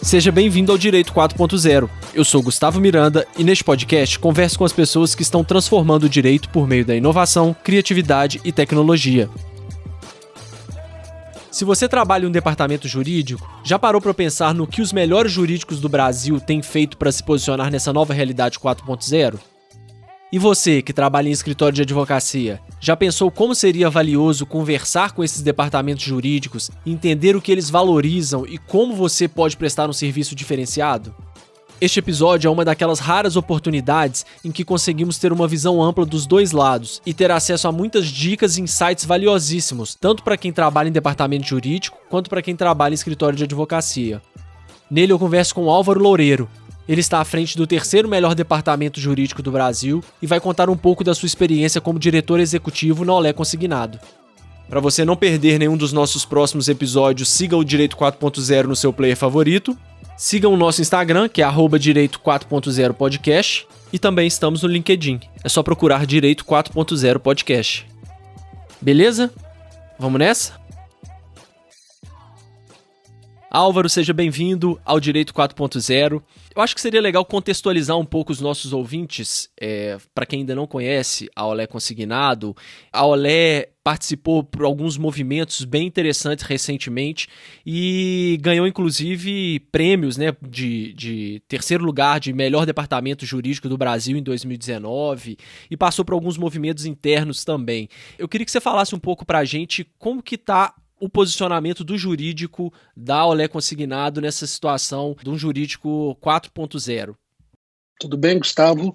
Seja bem-vindo ao Direito 4.0. Eu sou Gustavo Miranda e neste podcast converso com as pessoas que estão transformando o direito por meio da inovação, criatividade e tecnologia. Se você trabalha em um departamento jurídico, já parou para pensar no que os melhores jurídicos do Brasil têm feito para se posicionar nessa nova realidade 4.0? E você, que trabalha em escritório de advocacia, já pensou como seria valioso conversar com esses departamentos jurídicos, entender o que eles valorizam e como você pode prestar um serviço diferenciado? Este episódio é uma daquelas raras oportunidades em que conseguimos ter uma visão ampla dos dois lados e ter acesso a muitas dicas e insights valiosíssimos, tanto para quem trabalha em departamento jurídico quanto para quem trabalha em escritório de advocacia. Nele eu converso com Álvaro Loureiro. Ele está à frente do terceiro melhor departamento jurídico do Brasil e vai contar um pouco da sua experiência como diretor executivo na Olé Consignado. Para você não perder nenhum dos nossos próximos episódios, siga o Direito 4.0 no seu player favorito, siga o nosso Instagram, que é @Direito 4.0 Podcast, e também estamos no LinkedIn. É só procurar Direito 4.0 Podcast. Beleza? Vamos nessa? Álvaro, seja bem-vindo ao Direito 4.0. Eu acho que seria legal contextualizar um pouco os nossos ouvintes. Para quem ainda não conhece a Olé Consignado, a Olé participou por alguns movimentos bem interessantes recentemente e ganhou inclusive prêmios, né, de terceiro lugar de melhor departamento jurídico do Brasil em 2019 e passou por alguns movimentos internos também. Eu queria que você falasse um pouco para a gente como que está o posicionamento do jurídico da Olé Consignado nessa situação de um jurídico 4.0. Tudo bem, Gustavo?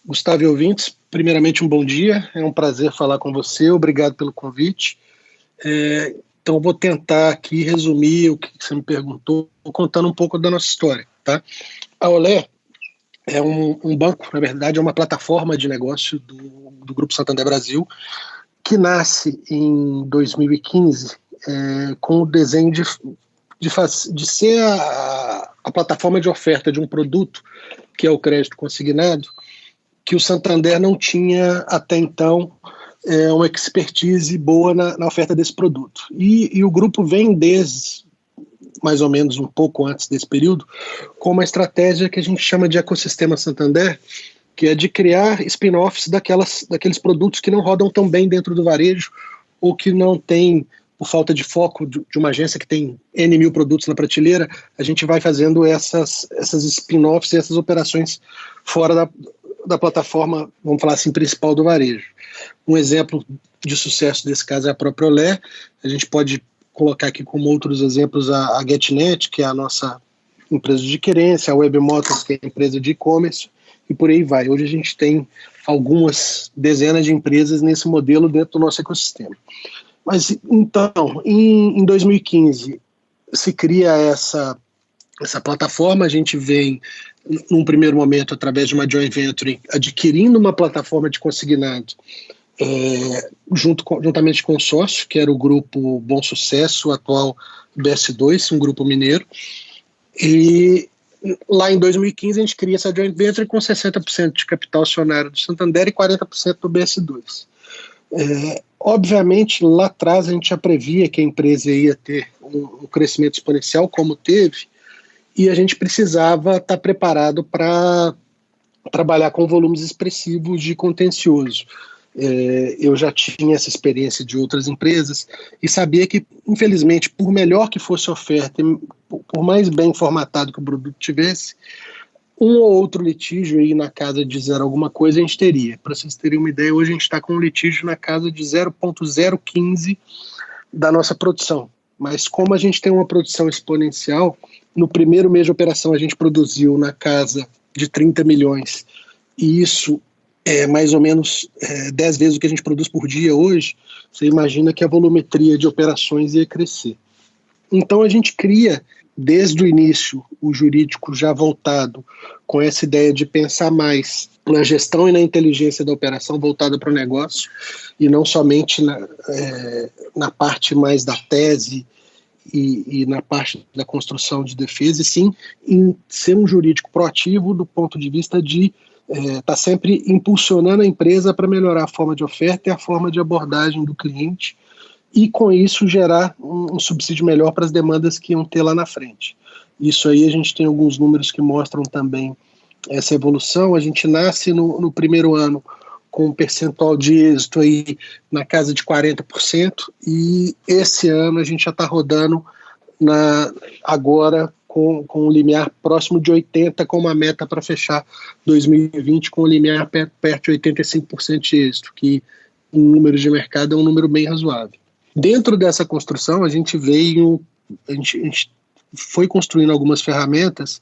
Gustavo e ouvintes, primeiramente um bom dia, é um prazer falar com você, obrigado pelo convite. Então vou tentar aqui resumir o que você me perguntou, contando um pouco da nossa história, tá? A Olé é um banco, na verdade é uma plataforma de negócio do Grupo Santander Brasil, que nasce em 2015 com o desenho de ser a plataforma de oferta de um produto, que é o crédito consignado, que o Santander não tinha até então uma expertise boa na oferta desse produto. E o grupo vem desde mais ou menos um pouco antes desse período, com uma estratégia que a gente chama de ecossistema Santander, que é de criar spin-offs daqueles produtos que não rodam tão bem dentro do varejo ou que não tem, por falta de foco de uma agência que tem N mil produtos na prateleira, a gente vai fazendo essas spin-offs e essas operações fora da plataforma, vamos falar assim, principal do varejo. Um exemplo de sucesso desse caso é a própria Olé. A gente pode colocar aqui como outros exemplos a GetNet, que é a nossa empresa de querência, a WebMotors, que é a empresa de e-commerce, e por aí vai. Hoje a gente tem algumas dezenas de empresas nesse modelo dentro do nosso ecossistema. Mas então, em 2015, se cria essa plataforma, a gente vem, num primeiro momento, através de uma joint venture, adquirindo uma plataforma de consignado, juntamente com o sócio, que era o grupo Bom Sucesso, o atual BS2, um grupo mineiro, e lá em 2015 a gente cria essa joint venture com 60% de capital acionário do Santander e 40% do BS2. Obviamente, lá atrás a gente já previa que a empresa ia ter um crescimento exponencial, como teve, e a gente precisava estar preparado para trabalhar com volumes expressivos de contencioso. Eu já tinha essa experiência de outras empresas e sabia que, infelizmente, por melhor que fosse a oferta, por mais bem formatado que o produto tivesse, um ou outro litígio aí na casa de 0 alguma coisa a gente teria. Para vocês terem uma ideia, hoje a gente está com um litígio na casa de 0,015 da nossa produção. Mas como a gente tem uma produção exponencial, no primeiro mês de operação a gente produziu na casa de 30 milhões, e isso é mais ou menos 10 vezes o que a gente produz por dia hoje. Você imagina que a volumetria de operações ia crescer. Então a gente cria, desde o início, o jurídico já voltado com essa ideia de pensar mais na gestão e na inteligência da operação voltada para o negócio, e não somente na parte mais da tese e na parte da construção de defesa, e sim em ser um jurídico proativo do ponto de vista de está sempre impulsionando a empresa para melhorar a forma de oferta e a forma de abordagem do cliente, e com isso gerar um subsídio melhor para as demandas que iam ter lá na frente. Isso aí a gente tem alguns números que mostram também essa evolução. A gente nasce no primeiro ano com um percentual de êxito aí na casa de 40%, e esse ano a gente já está rodando agora com um limiar próximo de 80%, com uma meta para fechar 2020 com um limiar perto de 85% de êxito, que em números de mercado é um número bem razoável. Dentro dessa construção, a gente foi construindo algumas ferramentas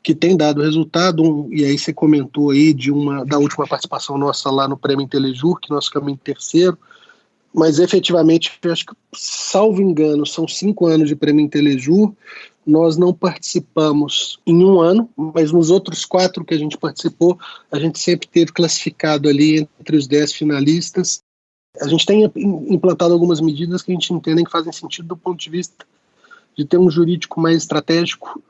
que têm dado resultado, e aí você comentou aí da última participação nossa lá no Prêmio Intelejur, que nós ficamos em terceiro, mas efetivamente, eu acho que, salvo engano, são 5 anos de Prêmio Intelejur, nós não participamos em um ano, mas nos outros 4 que a gente participou, a gente sempre teve classificado ali entre os 10 finalistas. A gente tem implantado algumas medidas que a gente entende que fazem sentido do ponto de vista de ter um jurídico mais estratégico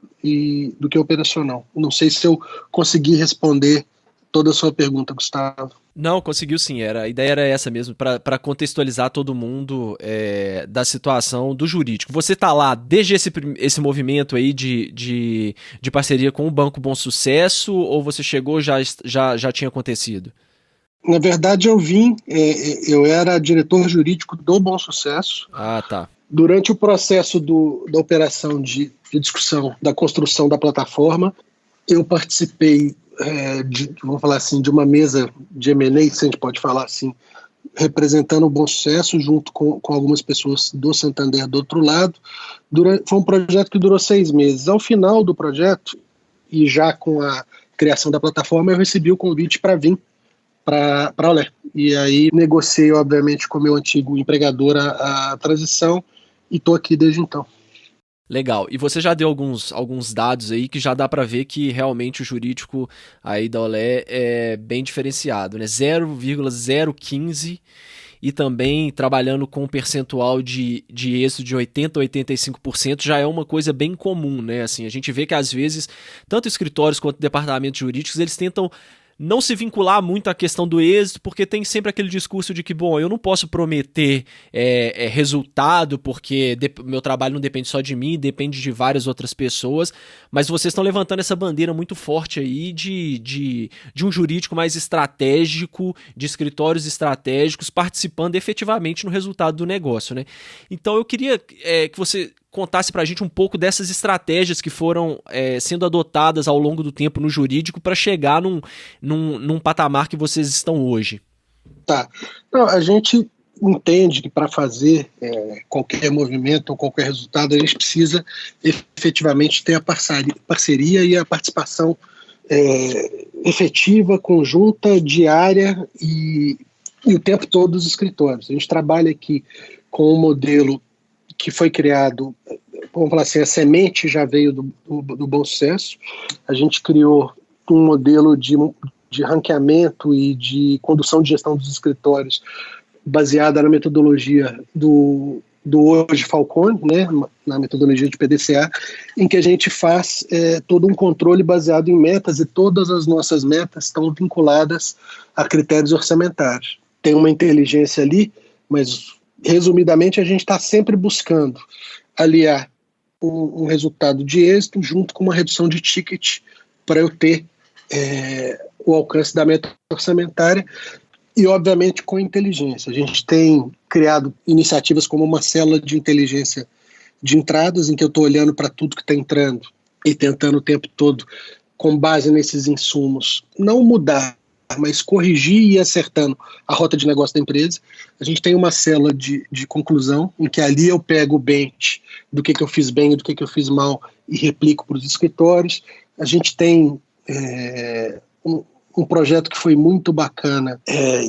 do que operacional. Não sei se eu consegui responder toda a sua pergunta, Gustavo. Não, conseguiu sim. A ideia era essa mesmo, para contextualizar todo mundo da situação do jurídico. Você está lá desde esse movimento aí de parceria com o Banco Bom Sucesso, ou você chegou já tinha acontecido? Na verdade, eu era diretor jurídico do Bom Sucesso. Ah, tá. Durante o processo da operação de discussão da construção da plataforma, eu participei vamos falar assim, de uma mesa de M&A, se a gente pode falar assim, representando o Bom Sucesso, junto com algumas pessoas do Santander do outro lado. Foi um projeto que durou 6 meses. Ao final do projeto, e já com a criação da plataforma, eu recebi o convite para vir para a Olé. E aí negociei, obviamente, com o meu antigo empregador a transição, e estou aqui desde então. Legal. E você já deu alguns dados aí que já dá para ver que realmente o jurídico aí da Olé é bem diferenciado, né? 0,015, e também trabalhando com um percentual de êxito de 80% a 85% já é uma coisa bem comum, né? Assim, a gente vê que às vezes tanto escritórios quanto departamentos jurídicos, eles tentam não se vincular muito à questão do êxito, porque tem sempre aquele discurso de que, bom, eu não posso prometer resultado, porque meu trabalho não depende só de mim, depende de várias outras pessoas, mas vocês estão levantando essa bandeira muito forte aí de um jurídico mais estratégico, de escritórios estratégicos, participando efetivamente no resultado do negócio, né? Então eu queria que você contasse pra gente um pouco dessas estratégias que foram sendo adotadas ao longo do tempo no jurídico para chegar num patamar que vocês estão hoje. Tá. Não, a gente entende que para fazer qualquer movimento ou qualquer resultado, a gente precisa efetivamente ter a parceria e a participação efetiva, conjunta, diária e o tempo todo dos escritórios. A gente trabalha aqui com um modelo que foi criado, vamos falar assim, a semente já veio do Bom Sucesso. A gente criou um modelo de ranqueamento e de condução de gestão dos escritórios baseada na metodologia do hoje Falcone, né, na metodologia de PDCA, em que a gente faz todo um controle baseado em metas, e todas as nossas metas estão vinculadas a critérios orçamentários. Tem uma inteligência ali, mas resumidamente a gente está sempre buscando aliar um resultado de êxito junto com uma redução de ticket para eu ter o alcance da meta orçamentária, e obviamente com inteligência. A gente tem criado iniciativas como uma célula de inteligência de entradas, em que eu estou olhando para tudo que está entrando e tentando o tempo todo, com base nesses insumos, não mudar, mas corrigir e ir acertando a rota de negócio da empresa. A gente tem uma célula de conclusão, em que ali eu pego o bench do que eu fiz bem e do que eu fiz mal e replico para os escritórios. A gente tem um projeto que foi muito bacana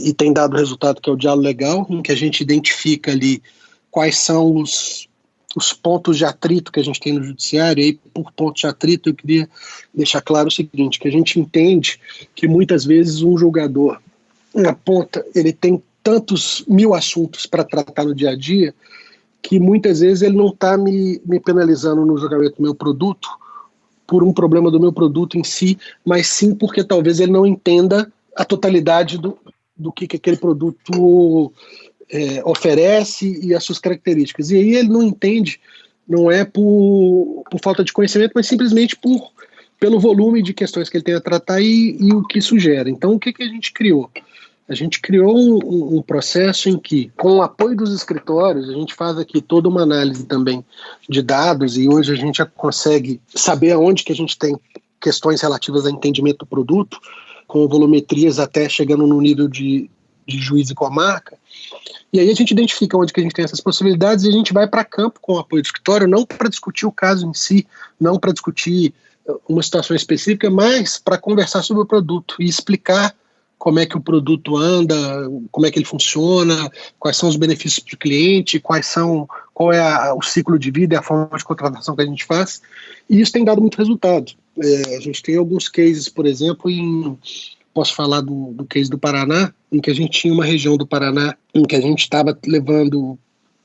e tem dado resultado, que é o Diálogo Legal, em que a gente identifica ali quais são os pontos de atrito que a gente tem no judiciário. E aí, por pontos de atrito, eu queria deixar claro o seguinte, que a gente entende que muitas vezes um julgador, na ponta, ele tem tantos mil assuntos para tratar no dia a dia, que muitas vezes ele não está me penalizando no julgamento do meu produto por um problema do meu produto em si, mas sim porque talvez ele não entenda a totalidade do que aquele produto oferece e as suas características. E aí ele não entende não é por falta de conhecimento, mas simplesmente pelo volume de questões que ele tem a tratar e o que isso gera. Então, o que a gente criou? A gente criou um processo em que, com o apoio dos escritórios, a gente faz aqui toda uma análise também de dados, e hoje a gente já consegue saber aonde que a gente tem questões relativas a entendimento do produto, com volumetrias até chegando no nível de juiz e comarca. E aí a gente identifica onde que a gente tem essas possibilidades e a gente vai para campo com o apoio do escritório, não para discutir o caso em si, não para discutir uma situação específica, mas para conversar sobre o produto e explicar como é que o produto anda, como é que ele funciona, quais são os benefícios para o cliente, qual é o ciclo de vida e a forma de contratação que a gente faz, e isso tem dado muito resultado. A gente tem alguns cases, por exemplo, posso falar do case do Paraná, em que a gente tinha uma região do Paraná em que a gente estava levando,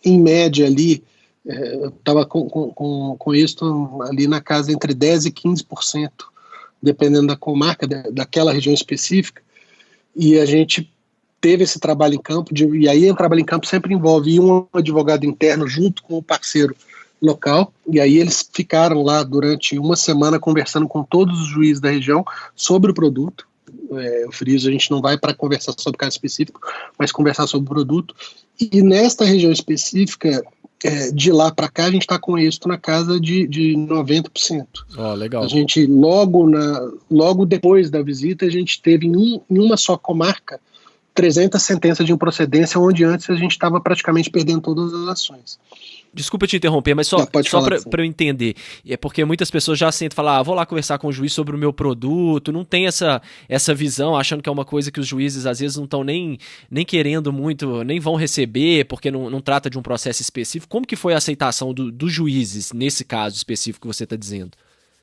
em média ali, estava com isso ali na casa entre 10% e 15%, dependendo da comarca, daquela região específica. E a gente teve esse trabalho em campo, e aí o trabalho em campo sempre envolve um advogado interno junto com o parceiro local, e aí eles ficaram lá durante uma semana conversando com todos os juízes da região sobre o produto. Eu friso, a gente não vai para conversar sobre caso específico, mas conversar sobre o produto. E nesta região específica, de lá para cá, a gente está com êxito na casa de 90%. Legal. A gente, logo depois da visita, a gente teve em uma só comarca 300 sentenças de improcedência, onde antes a gente estava praticamente perdendo todas as ações. Desculpa te interromper, mas só para eu entender, é porque muitas pessoas já sentem falar, vou lá conversar com o juiz sobre o meu produto, não tem essa visão, achando que é uma coisa que os juízes às vezes não estão nem querendo muito, nem vão receber, porque não trata de um processo específico. Como que foi a aceitação dos juízes, nesse caso específico que você está dizendo?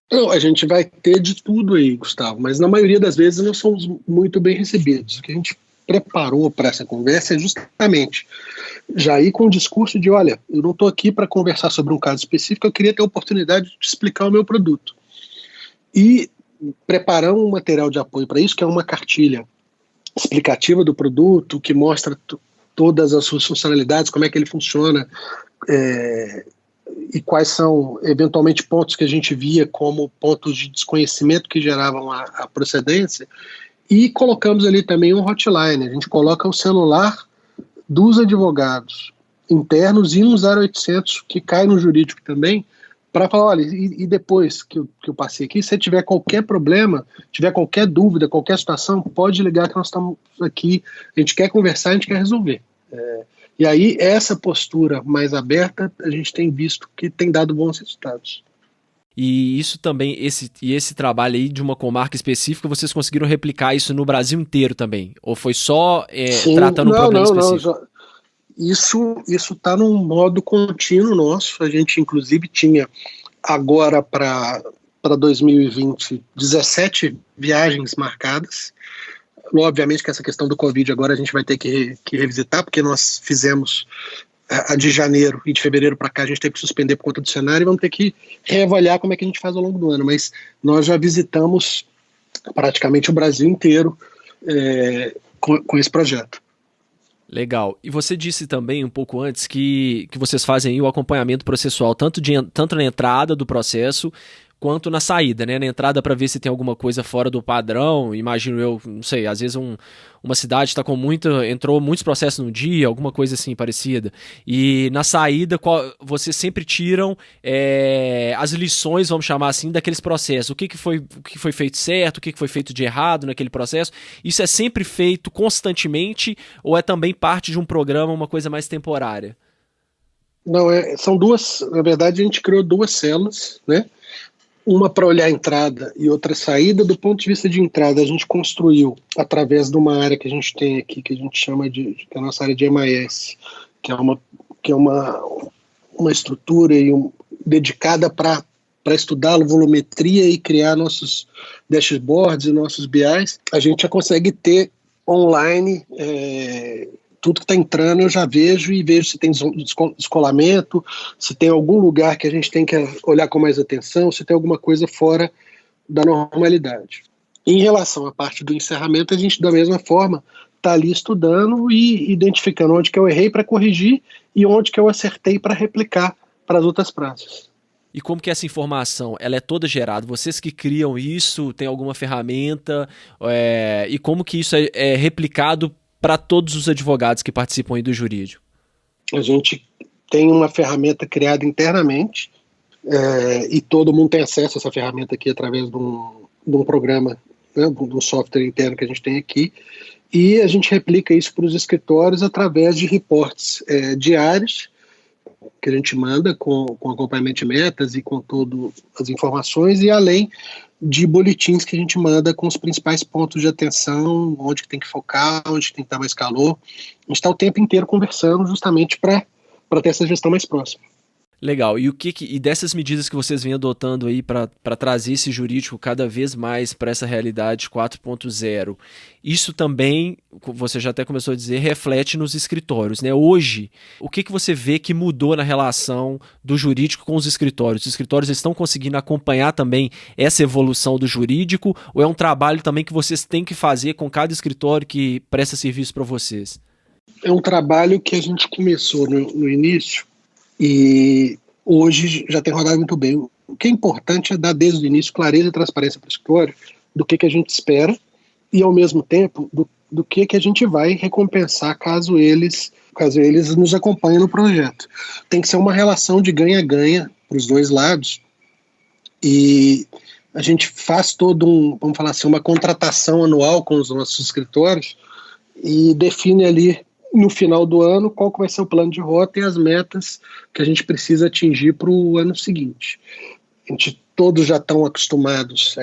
Não, a gente vai ter de tudo aí, Gustavo, mas na maioria das vezes não somos muito bem recebidos. O que a gente preparou para essa conversa é justamente já ir com o discurso de, olha, eu não estou aqui para conversar sobre um caso específico, eu queria ter a oportunidade de explicar o meu produto. E preparar um material de apoio para isso, que é uma cartilha explicativa do produto, que mostra todas as suas funcionalidades, como é que ele funciona, e quais são, eventualmente, pontos que a gente via como pontos de desconhecimento que geravam a procedência. E colocamos ali também um hotline, a gente coloca o celular dos advogados internos e um 0800 que cai no jurídico também, para falar, olha, e depois que eu passei aqui, se tiver qualquer problema, tiver qualquer dúvida, qualquer situação, pode ligar que nós estamos aqui, a gente quer conversar, a gente quer resolver. E aí, essa postura mais aberta, a gente tem visto que tem dado bons resultados. E isso também, esse trabalho aí de uma comarca específica, vocês conseguiram replicar isso no Brasil inteiro também? Ou foi só tratando um problema específico? Isso está num modo contínuo nosso. A gente, inclusive, tinha agora para 2020 17 viagens marcadas. Obviamente que essa questão do Covid agora a gente vai ter que revisitar, porque nós fizemos a de janeiro e de fevereiro para cá a gente teve que suspender por conta do cenário e vamos ter que reavaliar como é que a gente faz ao longo do ano, mas nós já visitamos praticamente o Brasil inteiro com esse projeto. Legal. E você disse também um pouco antes que vocês fazem aí o acompanhamento processual tanto na entrada do processo quanto na saída, né? Na entrada para ver se tem alguma coisa fora do padrão, imagino eu, não sei, às vezes uma cidade está entrou muitos processos no dia, alguma coisa assim parecida, e na saída vocês sempre tiram as lições, vamos chamar assim, daqueles processos, o que foi feito certo, o que foi feito de errado naquele processo. Isso é sempre feito constantemente ou é também parte de um programa, uma coisa mais temporária? Não, são duas, na verdade a gente criou duas células, né? Uma para olhar a entrada e outra a saída. Do ponto de vista de entrada, a gente construiu através de uma área que a gente tem aqui, que a gente chama de a nossa área de MIS, que é uma estrutura dedicada para estudar a volumetria e criar nossos dashboards e nossos BIs. A gente já consegue ter online tudo que está entrando, eu já vejo se tem descolamento, se tem algum lugar que a gente tem que olhar com mais atenção, se tem alguma coisa fora da normalidade. Em relação à parte do encerramento, a gente, da mesma forma, está ali estudando e identificando onde que eu errei para corrigir e onde que eu acertei para replicar para as outras praças. E como que essa informação, ela é toda gerada? Vocês que criam isso, tem alguma ferramenta? E como que isso é replicado para todos os advogados que participam aí do jurídico? A gente tem uma ferramenta criada internamente, e todo mundo tem acesso a essa ferramenta aqui através de um programa, né, de um software interno que a gente tem aqui, e a gente replica isso para os escritórios através de reportes diários, que a gente manda com acompanhamento de metas e com todas as informações, e além de boletins que a gente manda com os principais pontos de atenção, onde tem que focar, onde tem que dar mais calor. A gente está o tempo inteiro conversando justamente para ter essa gestão mais próxima. Legal. E dessas medidas que vocês vêm adotando aí para trazer esse jurídico cada vez mais para essa realidade 4.0, isso também, você já até começou a dizer, reflete nos escritórios, né? Hoje, o que você vê que mudou na relação do jurídico com os escritórios? Os escritórios estão conseguindo acompanhar também essa evolução do jurídico, ou é um trabalho também que vocês têm que fazer com cada escritório que presta serviço para vocês? É um trabalho que a gente começou no início, e hoje já tem rodado muito bem. O que é importante é dar desde o início clareza e transparência para o escritório do que a gente espera e, ao mesmo tempo, do que a gente vai recompensar caso eles nos acompanhem no projeto. Tem que ser uma relação de ganha-ganha para os dois lados, e a gente faz vamos falar assim, uma contratação anual com os nossos escritórios e define ali no final do ano qual que vai ser o plano de rota e as metas que a gente precisa atingir para o ano seguinte. Todos já estão acostumados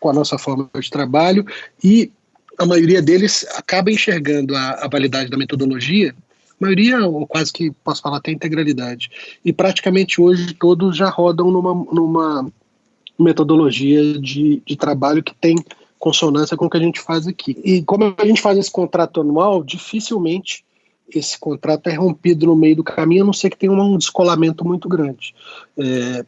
com a nossa forma de trabalho, e a maioria deles acaba enxergando a validade da metodologia, a maioria, ou quase que posso falar até a integralidade, e praticamente hoje todos já rodam numa metodologia de trabalho que tem consonância com o que a gente faz aqui. E como a gente faz esse contrato anual, dificilmente esse contrato é rompido no meio do caminho, a não ser que tenha um descolamento muito grande. E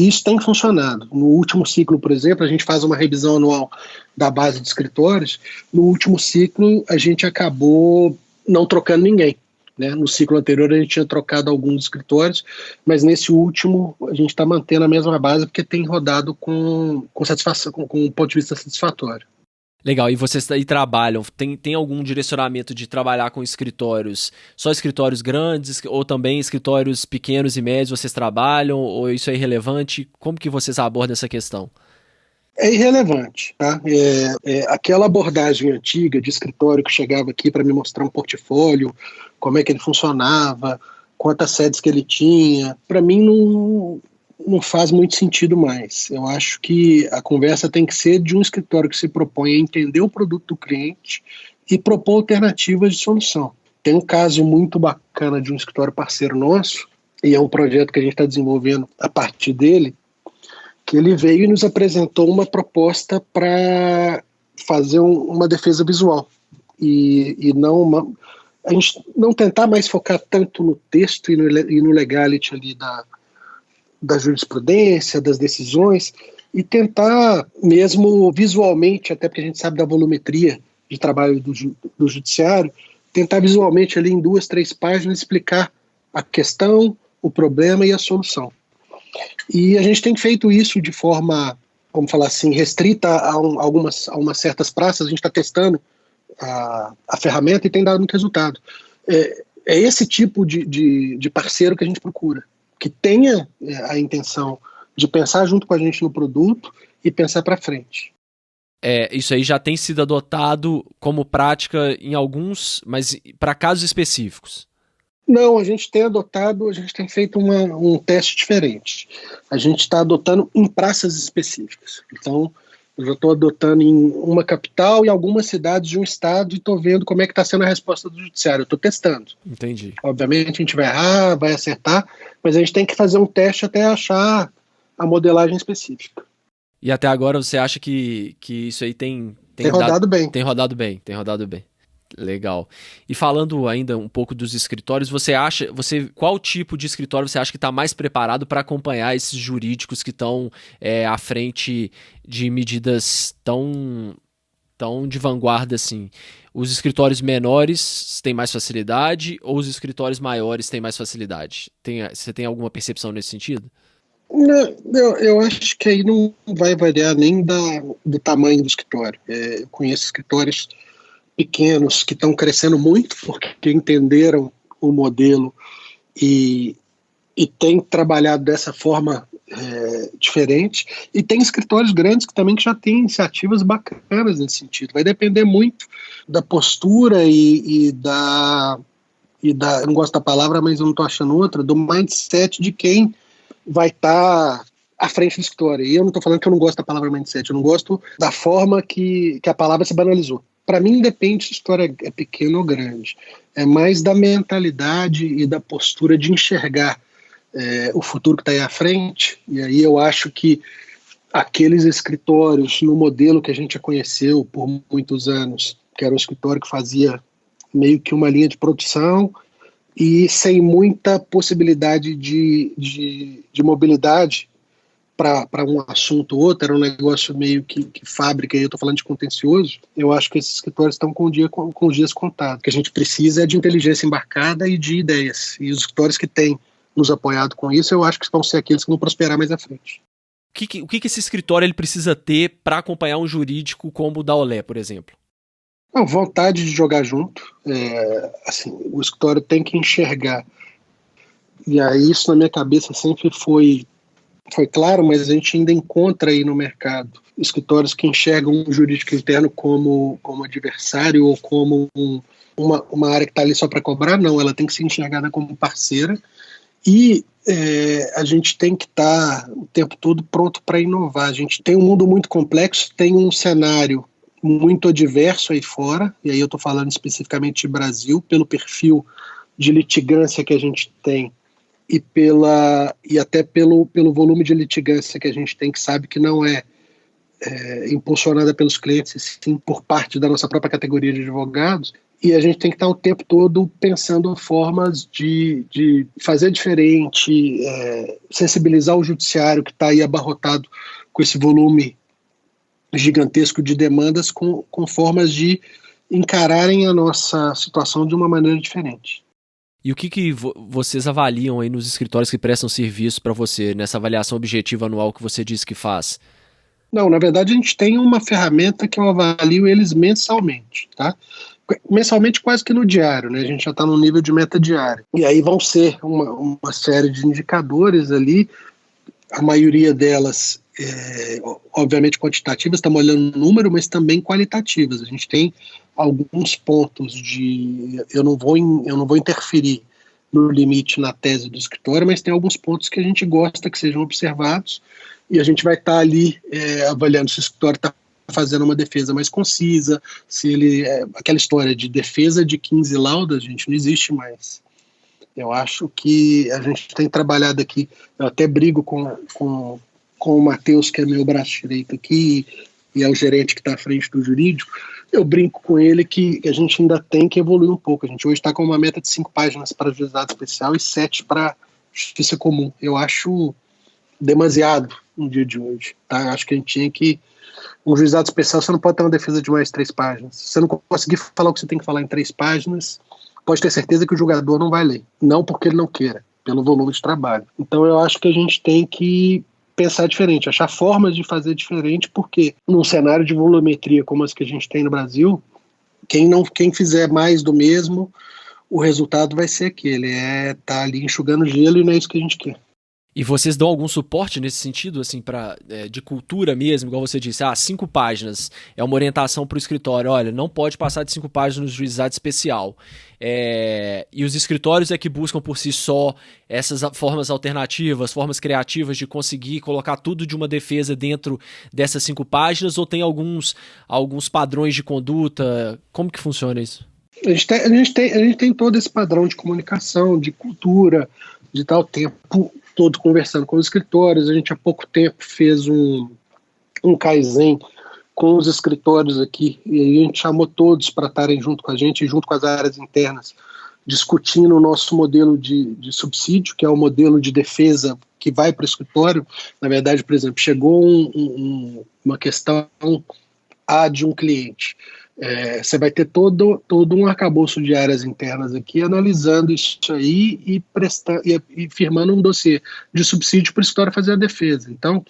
isso tem funcionado. No último ciclo, por exemplo, a gente faz uma revisão anual da base de escritórios. No último ciclo, a gente acabou não trocando ninguém, né? No ciclo anterior, a gente tinha trocado alguns escritórios, mas nesse último, a gente está mantendo a mesma base porque tem rodado com satisfação, com um ponto de vista satisfatório. Legal, e vocês aí trabalham, tem algum direcionamento de trabalhar com escritórios, só escritórios grandes ou também escritórios pequenos e médios vocês trabalham, ou isso é irrelevante? Como que vocês abordam essa questão? É irrelevante, tá? Aquela abordagem antiga de escritório que chegava aqui para me mostrar um portfólio, como é que ele funcionava, quantas sedes que ele tinha, para mim não faz muito sentido mais. Eu acho que a conversa tem que ser de um escritório que se propõe a entender o produto do cliente e propor alternativas de solução. Tem um caso muito bacana de um escritório parceiro nosso, e é um projeto que a gente está desenvolvendo a partir dele, que ele veio e nos apresentou uma proposta para fazer uma defesa visual e a gente não tentar mais focar tanto no texto e no legality ali da jurisprudência, das decisões, e tentar mesmo visualmente, até porque a gente sabe da volumetria de trabalho do judiciário, tentar visualmente ali em 2, 3 páginas explicar a questão, o problema e a solução. E a gente tem feito isso de forma, vamos falar assim, restrita a algumas certas praças. A gente está testando a ferramenta e tem dado muito resultado. É esse tipo de parceiro que a gente procura, que tenha a intenção de pensar junto com a gente no produto e pensar para frente. Isso aí já tem sido adotado como prática em alguns, mas para casos específicos. Não, a gente tem feito um teste diferente. A gente está adotando em praças específicas. Então, eu já estou adotando em uma capital e algumas cidades de um estado e estou vendo como é que está sendo a resposta do judiciário. Eu estou testando. Entendi. Obviamente a gente vai errar, vai acertar, mas a gente tem que fazer um teste até achar a modelagem específica. E até agora você acha que isso aí tem rodado bem. Tem rodado bem. Legal. E falando ainda um pouco dos escritórios, qual tipo de escritório você acha que está mais preparado para acompanhar esses jurídicos que estão à frente de medidas tão Então, de vanguarda, assim, os escritórios menores têm mais facilidade ou os escritórios maiores têm mais facilidade? Você tem alguma percepção nesse sentido? Não, eu acho que aí não vai variar nem do tamanho do escritório. Eu conheço escritórios pequenos que estão crescendo muito porque entenderam o modelo e, e têm trabalhado dessa forma diferente. E tem escritórios grandes que também já têm iniciativas bacanas nesse sentido. Vai depender muito da postura eu não gosto da palavra, mas eu não estou achando outra, do mindset de quem vai estar à frente do escritório. E eu não estou falando que eu não gosto da palavra mindset, eu não gosto da forma que a palavra se banalizou. Para mim, independe se a história é pequena ou grande. É mais da mentalidade e da postura de enxergar o futuro que está aí à frente. E aí eu acho que aqueles escritórios, no modelo que a gente já conheceu por muitos anos, que era um escritório que fazia meio que uma linha de produção e sem muita possibilidade de mobilidade para um assunto ou outro, era um negócio meio que fábrica, e eu estou falando de contencioso. Eu acho que esses escritórios estão com os dias contados. O que a gente precisa é de inteligência embarcada e de ideias. E os escritórios que têm nos apoiado com isso, eu acho que vão ser aqueles que vão prosperar mais à frente. O que esse escritório ele precisa ter para acompanhar um jurídico como o da Olé, por exemplo? A vontade de jogar junto. Assim, o escritório tem que enxergar. E aí isso na minha cabeça sempre foi claro, mas a gente ainda encontra aí no mercado escritórios que enxergam o jurídico interno como adversário ou como uma área que está ali só para cobrar. Não, ela tem que ser enxergada como parceira. E a gente tem que estar o tempo todo pronto para inovar. A gente tem um mundo muito complexo, tem um cenário muito adverso aí fora, e aí eu estou falando especificamente de Brasil, pelo perfil de litigância que a gente tem e até pelo volume de litigância que a gente tem, que sabe que não é impulsionada pelos clientes, sim por parte da nossa própria categoria de advogados. E a gente tem que estar o tempo todo pensando formas de fazer diferente, sensibilizar o judiciário que está aí abarrotado com esse volume gigantesco de demandas, com formas de encararem a nossa situação de uma maneira diferente. E o que vocês avaliam aí nos escritórios que prestam serviço para você, nessa avaliação objetiva anual que você disse que faz? Não, na verdade a gente tem uma ferramenta que eu avalio eles mensalmente, tá? Mensalmente quase que no diário, né? A gente já está no nível de meta diário. E aí vão ser uma série de indicadores ali, a maioria delas, obviamente quantitativas, estamos olhando o número, mas também qualitativas. A gente tem alguns pontos eu não vou interferir no limite na tese do escritório, mas tem alguns pontos que a gente gosta que sejam observados, e a gente vai estar ali avaliando se o escritório está fazendo uma defesa mais concisa, se ele... aquela história de defesa de 15 laudas, gente, não existe mais. Eu acho que a gente tem trabalhado aqui, eu até brigo com o Matheus, que é meu braço direito aqui, e é o gerente que está à frente do jurídico. Eu brinco com ele que a gente ainda tem que evoluir um pouco. A gente hoje está com uma meta de 5 páginas para juizado especial e 7 para justiça comum. Eu acho demasiado no dia de hoje. Tá? Acho que a gente tinha que... Um juizado especial, você não pode ter uma defesa de mais 3 páginas. Se você não conseguir falar o que você tem que falar em 3 páginas, pode ter certeza que o julgador não vai ler. Não porque ele não queira, pelo volume de trabalho. Então eu acho que a gente tem que pensar diferente, achar formas de fazer diferente, porque num cenário de volumetria como as que a gente tem no Brasil, quem fizer mais do mesmo, o resultado vai ser aquele, tá ali enxugando gelo, e não é isso que a gente quer. E vocês dão algum suporte nesse sentido, assim, de cultura mesmo, igual você disse, 5 páginas é uma orientação para o escritório, olha, não pode passar de 5 páginas no juizado especial. E os escritórios é que buscam por si só essas formas alternativas, formas criativas de conseguir colocar tudo de uma defesa dentro dessas 5 páginas, ou tem alguns padrões de conduta? Como que funciona isso? A gente tem todo esse padrão de comunicação, de cultura, de tal tempo todo conversando com os escritórios. A gente há pouco tempo fez um Kaizen com os escritórios aqui, e aí a gente chamou todos para estarem junto com a gente, junto com as áreas internas, discutindo o nosso modelo de subsídio, que é o modelo de defesa que vai para o escritório. Na verdade, por exemplo, chegou uma questão A de um cliente. Você vai ter todo um arcabouço de áreas internas aqui analisando isso aí e firmando um dossiê de subsídio para o escritório fazer a defesa. Então,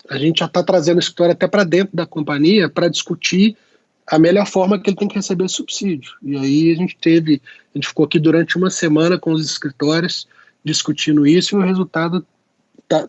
a gente já está trazendo o escritório até para dentro da companhia para discutir a melhor forma que ele tem que receber esse subsídio. E aí a gente ficou aqui durante uma semana com os escritórios discutindo isso e o resultado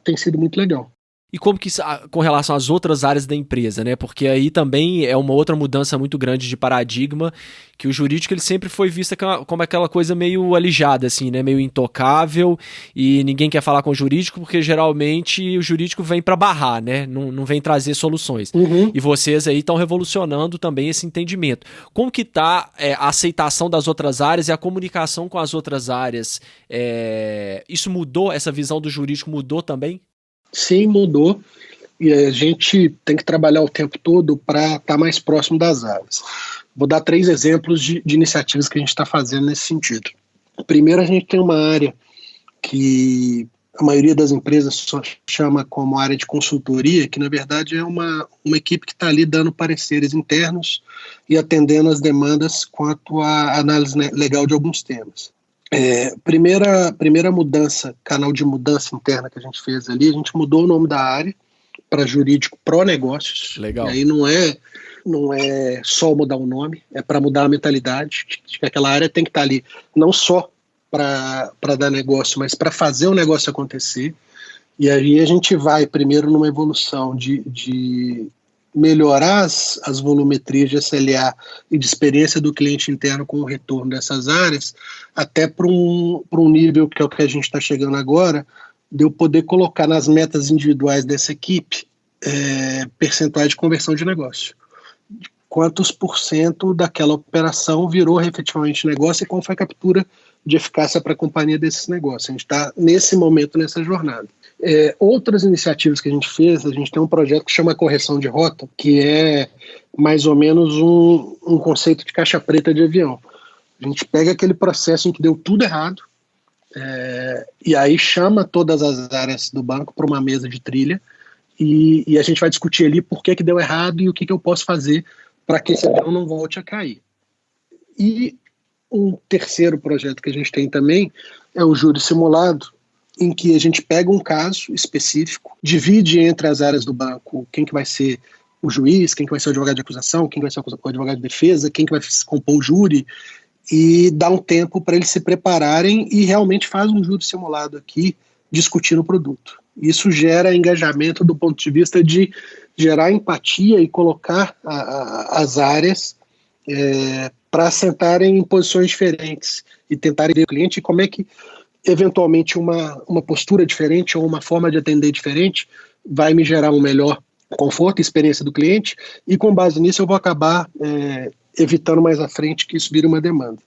tem sido muito legal. E como que com relação às outras áreas da empresa, né? Porque aí também é uma outra mudança muito grande de paradigma, que o jurídico ele sempre foi visto como aquela coisa meio alijada, assim, né? Meio intocável, e ninguém quer falar com o jurídico, porque geralmente o jurídico vem para barrar, né? Não vem trazer soluções. Uhum. E vocês aí estão revolucionando também esse entendimento. Como que tá a aceitação das outras áreas e a comunicação com as outras áreas? Isso mudou? Essa visão do jurídico mudou também? Sim, mudou, e a gente tem que trabalhar o tempo todo para estar mais próximo das áreas. Vou dar 3 exemplos de iniciativas que a gente está fazendo nesse sentido. Primeiro, a gente tem uma área que a maioria das empresas só chama como área de consultoria, que na verdade é uma equipe que está ali dando pareceres internos e atendendo as demandas quanto à análise legal de alguns temas. Primeira mudança, canal de mudança interna que a gente fez ali, a gente mudou o nome da área para Jurídico Pro Negócios. Legal. E aí não é só mudar o nome, é para mudar a mentalidade de que aquela área tem que estar ali não só para dar negócio, mas para fazer o negócio acontecer. E aí a gente vai primeiro numa evolução de melhorar as volumetrias de SLA e de experiência do cliente interno com o retorno dessas áreas, até para um nível que é o que a gente está chegando agora, de eu poder colocar nas metas individuais dessa equipe percentuais de conversão de negócio. Quantos % daquela operação virou efetivamente negócio e qual foi a captura de eficácia para a companhia desses negócios. A gente está nesse momento, nessa jornada. Outras iniciativas que a gente fez, a gente tem um projeto que chama Correção de Rota, que é mais ou menos um conceito de caixa preta de avião. A gente pega aquele processo em que deu tudo errado, e aí chama todas as áreas do banco para uma mesa de trilha, e a gente vai discutir ali por que deu errado e o que eu posso fazer para que esse avião não volte a cair. E um terceiro projeto que a gente tem também é o júri simulado, em que a gente pega um caso específico, divide entre as áreas do banco quem que vai ser o juiz, quem que vai ser o advogado de acusação, quem que vai ser o advogado de defesa, quem que vai compor o júri, e dá um tempo para eles se prepararem e realmente faz um júri simulado aqui, discutindo o produto. Isso gera engajamento do ponto de vista de gerar empatia e colocar as áreas para sentarem em posições diferentes e tentarem ver o cliente e como é que eventualmente uma postura diferente ou uma forma de atender diferente vai me gerar um melhor conforto e experiência do cliente, e com base nisso eu vou acabar evitando mais à frente que isso vire uma demanda.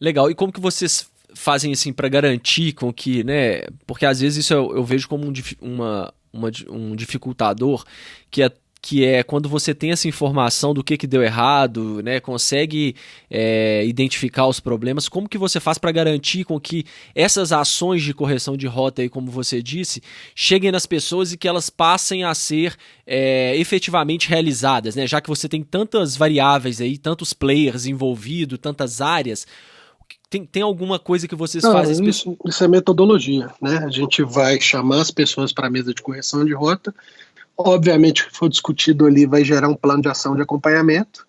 Legal. E como que vocês fazem assim para garantir com que, né? Porque às vezes isso eu vejo como um dificultador, que é quando você tem essa informação do que deu errado, né, consegue identificar os problemas, como que você faz para garantir com que essas ações de correção de rota, aí, como você disse, cheguem nas pessoas e que elas passem a ser efetivamente realizadas, né, já que você tem tantas variáveis aí, tantos players envolvidos, tantas áreas, tem alguma coisa que vocês fazem? Isso é metodologia, né? A gente vai chamar as pessoas para a mesa de correção de rota. Obviamente, o que for discutido ali vai gerar um plano de ação de acompanhamento,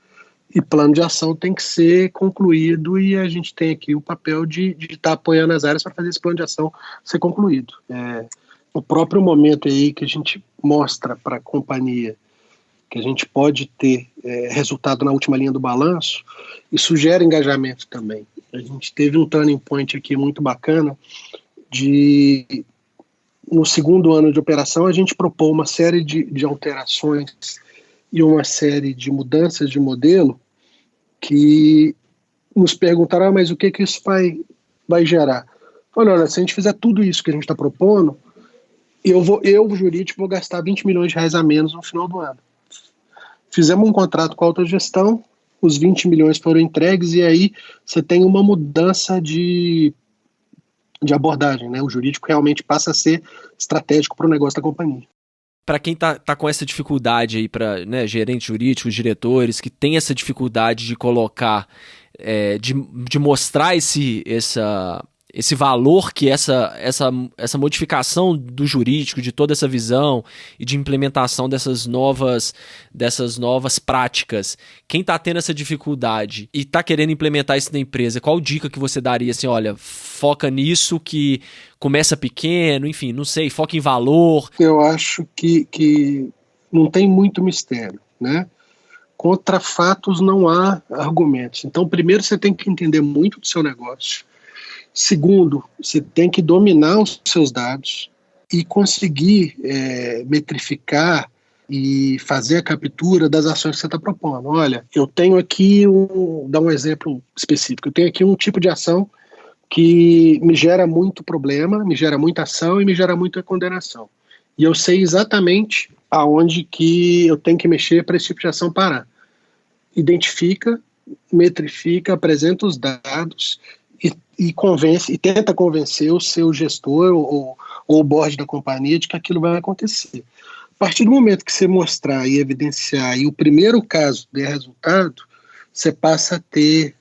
e plano de ação tem que ser concluído, e a gente tem aqui o papel de estar apoiando as áreas para fazer esse plano de ação ser concluído. O próprio momento aí que a gente mostra para a companhia que a gente pode ter resultado na última linha do balanço, isso gera engajamento também. A gente teve um turning point aqui muito bacana no segundo ano de operação, a gente propôs uma série de alterações e uma série de mudanças de modelo que nos perguntaram, mas o que isso vai gerar? Olha, se a gente fizer tudo isso que a gente está propondo, o jurídico, vou gastar 20 milhões de reais a menos no final do ano. Fizemos um contrato com a autogestão, os 20 milhões foram entregues, e aí você tem uma mudança de abordagem, né? O jurídico realmente passa a ser estratégico para o negócio da companhia. para quem tá com essa dificuldade aí, para, né, gerentes jurídicos, diretores, que tem essa dificuldade de colocar, de mostrar esse valor que essa modificação do jurídico, de toda essa visão e de implementação dessas novas práticas, quem está tendo essa dificuldade e está querendo implementar isso na empresa, qual dica que você daria? Assim, olha, foca nisso, que começa pequeno, enfim, não sei, foca em valor. Eu acho que não tem muito mistério, né? Contra fatos não há argumentos. Então, primeiro você tem que entender muito do seu negócio. Segundo, você tem que dominar os seus dados e conseguir metrificar e fazer a captura das ações que você está propondo. Olha, eu tenho aqui, dar um exemplo específico, eu tenho aqui um tipo de ação que me gera muito problema, me gera muita ação e me gera muita condenação. E eu sei exatamente aonde que eu tenho que mexer para esse tipo de ação parar. Identifica, metrifica, apresenta os dados e convence, e tenta convencer o seu gestor ou o board da companhia de que aquilo vai acontecer. A partir do momento que você mostrar e evidenciar e o primeiro caso der resultado, você passa a ter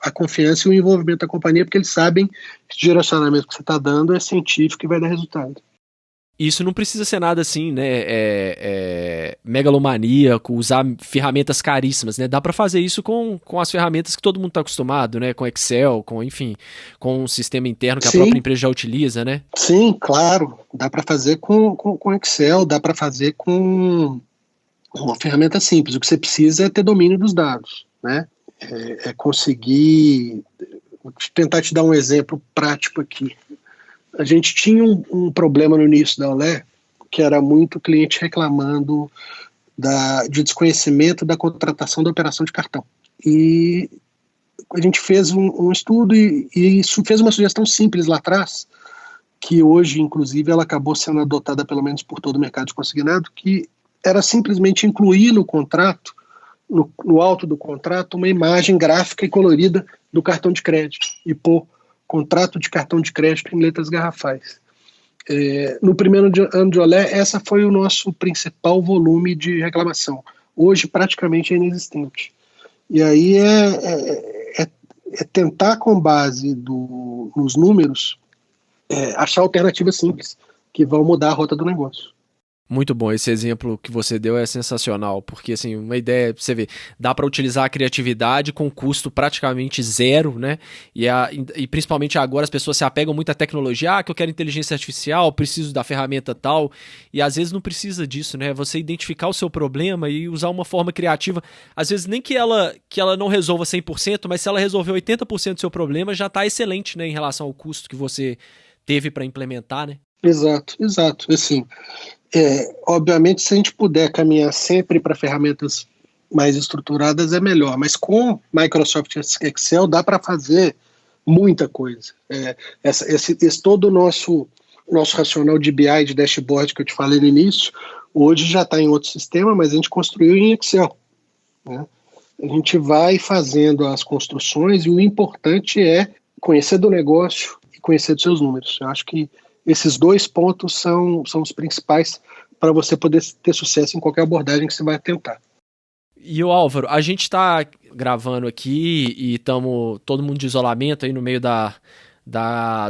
a confiança e o envolvimento da companhia, porque eles sabem que o direcionamento que você está dando é científico e vai dar resultado. Isso não precisa ser nada assim, né, megalomaníaco, usar ferramentas caríssimas, né? Dá para fazer isso com as ferramentas que todo mundo está acostumado, né? Com Excel, enfim, com um sistema interno que a própria empresa já utiliza, né? Sim, claro. Dá para fazer com Excel, dá para fazer com uma ferramenta simples. O que você precisa é ter domínio dos dados, né? É conseguir... Vou tentar te dar um exemplo prático aqui. A gente tinha um problema no início da Olé, que era muito cliente reclamando de desconhecimento da contratação da operação de cartão. E a gente fez um estudo e fez uma sugestão simples lá atrás, que hoje, inclusive, ela acabou sendo adotada pelo menos por todo o mercado de consignado, que era simplesmente incluir no contrato, no alto do contrato, uma imagem gráfica e colorida do cartão de crédito e pôr contrato de cartão de crédito em letras garrafais. No primeiro ano de Olé, essa foi o nosso principal volume de reclamação. Hoje, praticamente é inexistente. E aí é tentar, com base nos números, achar alternativas simples que vão mudar a rota do negócio. Muito bom, esse exemplo que você deu é sensacional, porque assim, uma ideia, você vê, dá para utilizar a criatividade com custo praticamente zero, né? E principalmente agora as pessoas se apegam muito à tecnologia, que eu quero inteligência artificial, preciso da ferramenta tal, e às vezes não precisa disso, né? Você identificar o seu problema e usar uma forma criativa, às vezes nem que ela não resolva 100%, mas se ela resolver 80% do seu problema, já está excelente, né, em relação ao custo que você teve para implementar, né? Exato. Assim, obviamente, se a gente puder caminhar sempre para ferramentas mais estruturadas, é melhor. Mas com Microsoft Excel dá para fazer muita coisa. Esse todo o nosso racional de BI, de dashboard que eu te falei no início, hoje já está em outro sistema, mas a gente construiu em Excel, né? A gente vai fazendo as construções e o importante é conhecer do negócio e conhecer dos seus números. Eu acho que esses dois pontos são os principais para você poder ter sucesso em qualquer abordagem que você vai tentar. E o Álvaro, a gente está gravando aqui e estamos todo mundo de isolamento aí no meio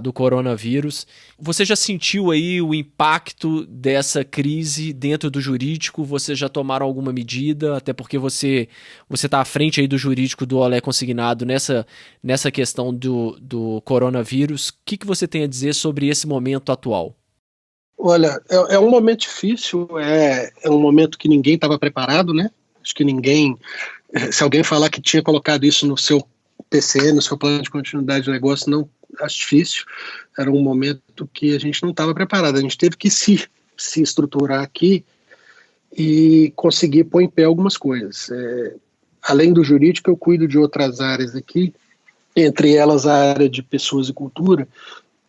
do coronavírus. Você já sentiu aí o impacto dessa crise dentro do jurídico? Vocês já tomaram alguma medida? Até porque você está à frente aí do jurídico do Olé Consignado nessa questão do coronavírus. O que você tem a dizer sobre esse momento atual? Olha, é um momento difícil, é um momento que ninguém estava preparado, né? Acho que ninguém, se alguém falar que tinha colocado isso no seu PCE, no seu plano de continuidade de negócio, não, acho difícil. Era um momento que a gente não estava preparado, a gente teve que se estruturar aqui e conseguir pôr em pé algumas coisas. Além do jurídico, eu cuido de outras áreas aqui, entre elas a área de pessoas e cultura,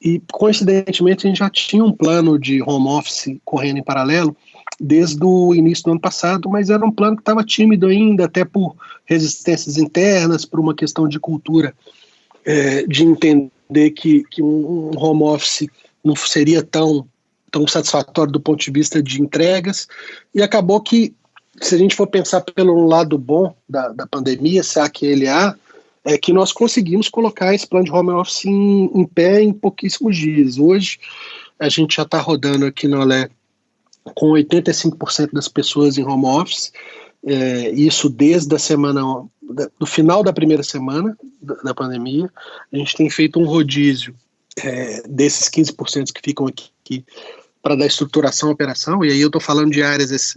e coincidentemente a gente já tinha um plano de home office correndo em paralelo desde o início do ano passado, mas era um plano que estava tímido ainda, até por resistências internas, por uma questão de cultura, de entender que um home office não seria tão tão satisfatório do ponto de vista de entregas, e acabou que, se a gente for pensar pelo lado bom da pandemia, se há que ele há, é que nós conseguimos colocar esse plano de home office em pé em pouquíssimos dias. Hoje, a gente já está rodando aqui no Olé com 85% das pessoas em home office, isso desde a semana, do final da primeira semana da pandemia. A gente tem feito um rodízio desses 15% que ficam aqui para dar estruturação à operação, e aí eu estou falando de áreas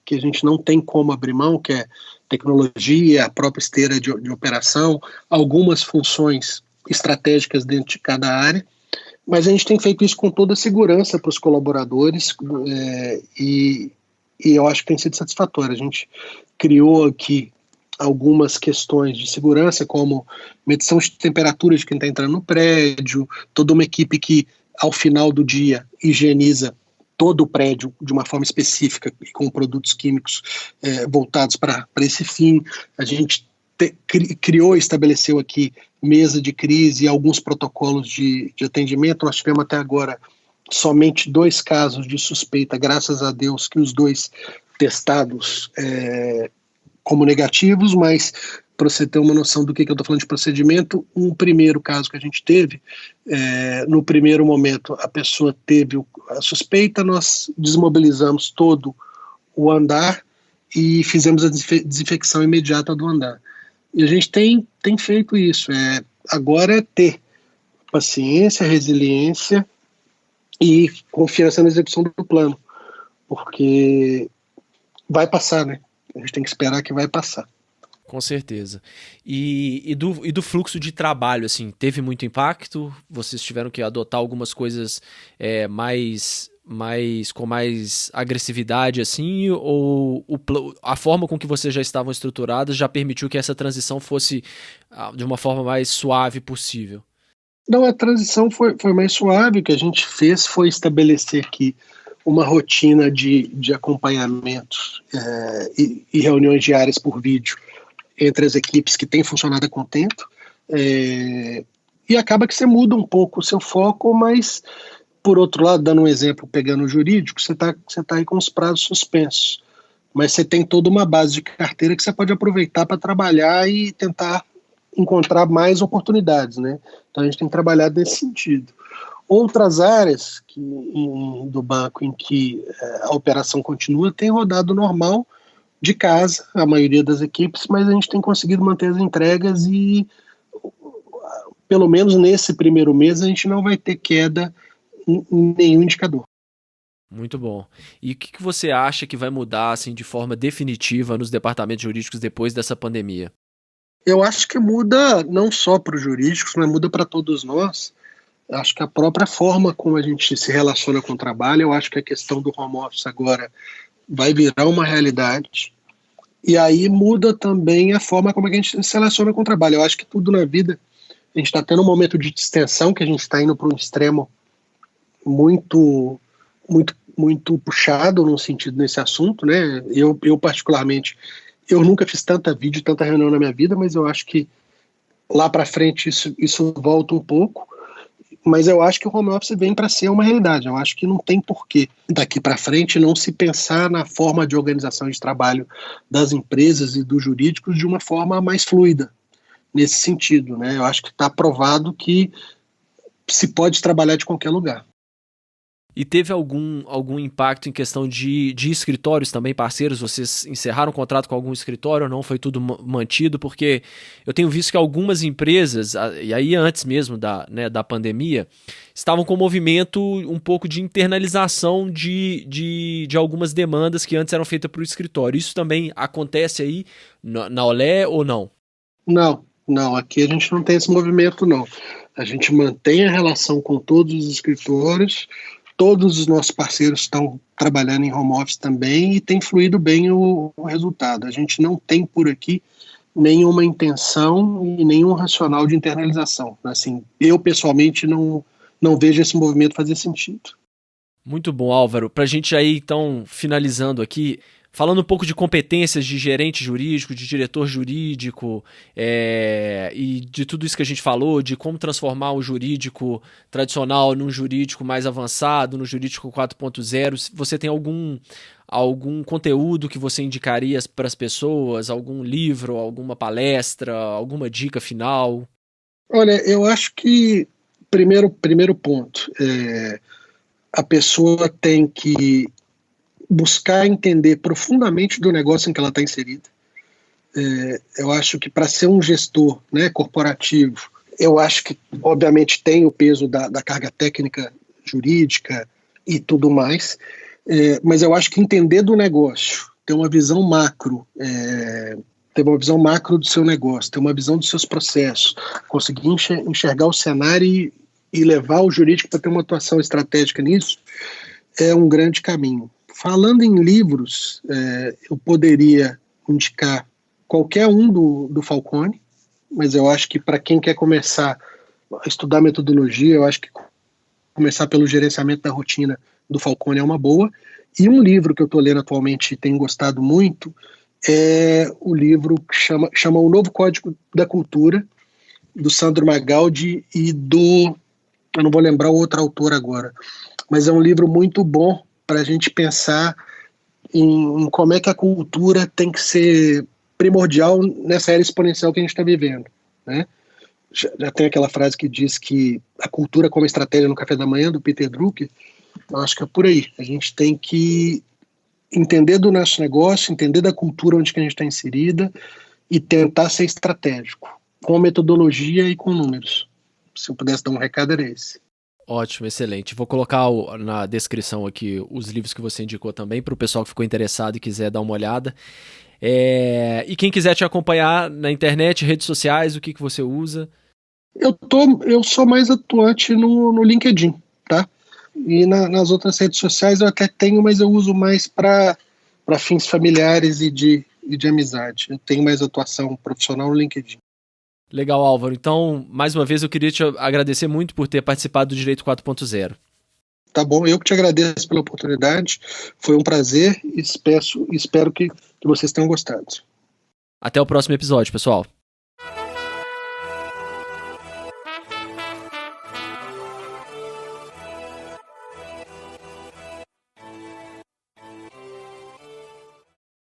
que a gente não tem como abrir mão, que é tecnologia, a própria esteira de operação, algumas funções estratégicas dentro de cada área, mas a gente tem feito isso com toda a segurança para os colaboradores, e eu acho que tem sido satisfatório. A gente criou aqui algumas questões de segurança, como medição de temperatura de quem está entrando no prédio, toda uma equipe que, ao final do dia, higieniza todo o prédio de uma forma específica, com produtos químicos voltados para esse fim. A gente criou e estabeleceu aqui mesa de crise e alguns protocolos de atendimento. Nós tivemos até agora somente 2 casos de suspeita, graças a Deus que os 2 testados como negativos, mas para você ter uma noção do que eu estou falando de procedimento, um primeiro caso que a gente teve, no primeiro momento a pessoa teve a suspeita, nós desmobilizamos todo o andar e fizemos a desinfecção imediata do andar. E a gente tem feito isso. Agora é ter paciência, resiliência e confiança na execução do plano, porque vai passar, né? A gente tem que esperar que vai passar. Com certeza. E do fluxo de trabalho, assim, teve muito impacto? Vocês tiveram que adotar algumas coisas com mais agressividade, assim, ou a forma com que vocês já estavam estruturados já permitiu que essa transição fosse de uma forma mais suave possível? Não, a transição foi mais suave. O que a gente fez foi estabelecer que uma rotina de acompanhamento e reuniões diárias por vídeo entre as equipes que tem funcionado a contento, e acaba que você muda um pouco o seu foco, mas, por outro lado, dando um exemplo, pegando o jurídico, você tá aí com os prazos suspensos, mas você tem toda uma base de carteira que você pode aproveitar para trabalhar e tentar encontrar mais oportunidades, né? Então a gente tem trabalhado nesse sentido. Outras áreas do banco em que a operação continua tem rodado normal, de casa, a maioria das equipes, mas a gente tem conseguido manter as entregas e, pelo menos nesse primeiro mês, a gente não vai ter queda em nenhum indicador. Muito bom. E o que você acha que vai mudar assim, de forma definitiva nos departamentos jurídicos depois dessa pandemia? Eu acho que muda não só para os jurídicos, mas muda para todos nós. Eu acho que a própria forma como a gente se relaciona com o trabalho, eu acho que a questão do home office agora vai virar uma realidade, e aí muda também a forma como a gente se relaciona com o trabalho. Eu acho que tudo na vida, a gente está tendo um momento de distensão, que a gente está indo para um extremo muito, muito, muito puxado no sentido nesse assunto, né? Eu particularmente, eu nunca fiz tanta vídeo, tanta reunião na minha vida, mas eu acho que lá para frente isso volta um pouco. Mas eu acho que o home office vem para ser uma realidade. Eu acho que não tem porquê daqui para frente não se pensar na forma de organização de trabalho das empresas e dos jurídicos de uma forma mais fluida, nesse sentido, né? Eu acho que está provado que se pode trabalhar de qualquer lugar. E teve algum impacto em questão de escritórios também, parceiros? Vocês encerraram o contrato com algum escritório ou não? Foi tudo mantido? Porque eu tenho visto que algumas empresas, e aí antes mesmo da pandemia, estavam com um movimento um pouco de internalização de algumas demandas que antes eram feitas para o escritório. Isso também acontece aí na Olé ou não? Não, aqui a gente não tem esse movimento, não. A gente mantém a relação com todos os escritórios. Todos os nossos parceiros estão trabalhando em home office também e tem fluído bem o resultado. A gente não tem por aqui nenhuma intenção e nenhum racional de internalização. Assim, eu pessoalmente não vejo esse movimento fazer sentido. Muito bom, Álvaro. Para a gente aí, então, finalizando aqui, falando um pouco de competências de gerente jurídico, de diretor jurídico, e de tudo isso que a gente falou, de como transformar o jurídico tradicional num jurídico mais avançado, no jurídico 4.0, você tem algum conteúdo que você indicaria para as pessoas, algum livro, alguma palestra, alguma dica final? Olha, eu acho que primeiro ponto, a pessoa tem que buscar entender profundamente do negócio em que ela está inserida. Eu acho que para ser um gestor, né, corporativo, eu acho que obviamente tem o peso da carga técnica jurídica e tudo mais, mas eu acho que entender do negócio, ter uma visão macro, ter uma visão macro do seu negócio, ter uma visão dos seus processos, conseguir enxergar o cenário e levar o jurídico para ter uma atuação estratégica nisso, é um grande caminho. Falando em livros, eu poderia indicar qualquer um do Falcone, mas eu acho que para quem quer começar a estudar metodologia, eu acho que começar pelo gerenciamento da rotina do Falcone é uma boa. E um livro que eu estou lendo atualmente e tenho gostado muito é o livro que chama O Novo Código da Cultura, do Sandro Magaldi e eu não vou lembrar o outro autor agora, mas é um livro muito bom para a gente pensar em como é que a cultura tem que ser primordial nessa era exponencial que a gente está vivendo, né? Já tem aquela frase que diz que a cultura como estratégia no café da manhã, do Peter Drucker. Eu acho que é por aí. A gente tem que entender do nosso negócio, entender da cultura onde que a gente está inserida e tentar ser estratégico, com metodologia e com números. Se eu pudesse dar um recado, era esse. Ótimo, excelente. Vou colocar na descrição aqui os livros que você indicou também, para o pessoal que ficou interessado e quiser dar uma olhada. E quem quiser te acompanhar na internet, redes sociais, o que você usa? Eu sou mais atuante no LinkedIn, tá? E nas outras redes sociais eu até tenho, mas eu uso mais para fins familiares e de amizade. Eu tenho mais atuação profissional no LinkedIn. Legal, Álvaro. Então, mais uma vez, eu queria te agradecer muito por ter participado do Direito 4.0. Tá bom, eu que te agradeço pela oportunidade. Foi um prazer e espero que vocês tenham gostado. Até o próximo episódio, pessoal.